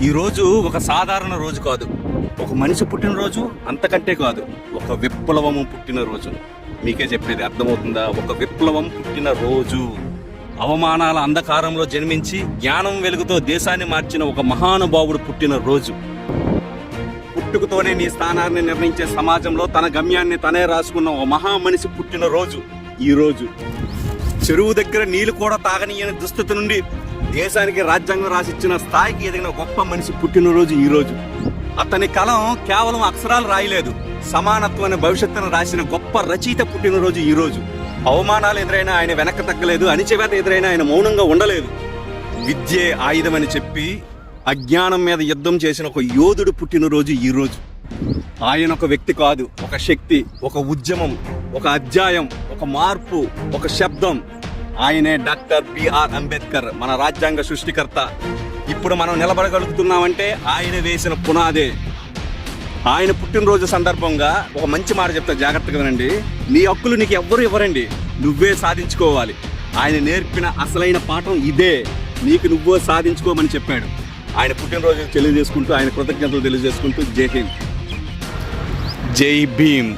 ఈరోజు ఒక సాధారణ రోజు కాదు, ఒక మనిషి పుట్టినరోజు, అంతకంటే కాదు, ఒక విప్లవము పుట్టినరోజు. మీకే చెప్పేది అర్థమవుతుందా? ఒక విప్లవం పుట్టినరోజు. అవమానాల అంధకారంలో జన్మించి జ్ఞానం వెలుగుతో దేశాన్ని మార్చిన ఒక మహానుభావుడు పుట్టినరోజు. పుట్టుకతోనే నీ స్థానాన్ని నిర్ణయించే సమాజంలో తన గమ్యాన్ని తనే రాసుకున్న ఒక మహామనిషి పుట్టినరోజు ఈరోజు. చెరువు దగ్గర నీళ్లు కూడా తాగనీయని దుస్థితి నుండి దేశానికి రాజ్యాంగం రాసిచ్చిన స్థాయికి ఎదిగిన గొప్ప మనిషి పుట్టినరోజు ఈరోజు. అతని కలం కేవలం అక్షరాలు రాయలేదు, సమానత్వం అనే భవిష్యత్తును రాసిన గొప్ప రచయిత పుట్టినరోజు ఈరోజు. అవమానాలు ఎదురైనా ఆయన వెనక్కి తగ్గలేదు, అణిచివేత ఎదురైనా ఆయన మౌనంగా ఉండలేదు. విద్యే ఆయుధమని చెప్పి అజ్ఞానం మీద యుద్ధం చేసిన ఒక యోధుడు పుట్టినరోజు ఈరోజు. ఆయన ఒక వ్యక్తి కాదు, ఒక శక్తి, ఒక ఉద్యమం, ఒక అధ్యాయం, ఒక మార్పు, ఒక శబ్దం. ఆయనే డాక్టర్ బిఆర్ అంబేద్కర్, మన రాజ్యాంగ సృష్టికర్త. ఇప్పుడు మనం నిలబడగలుగుతున్నామంటే ఆయన వేసిన పునాదే. ఆయన పుట్టినరోజు సందర్భంగా ఒక మంచి మాట చెప్తా, జాగ్రత్తగా వినండి. నీ హక్కులు నీకు ఎవ్వరు ఇవ్వరండి, నువ్వే సాధించుకోవాలి. ఆయన నేర్పిన అసలైన పాఠం ఇదే, నీకు నువ్వే సాధించుకోమని చెప్పాడు. ఆయన పుట్టినరోజు తెలియజేసుకుంటూ, ఆయన కృతజ్ఞతలు తెలియజేసుకుంటూ, జై హింద్, జై భీమ్.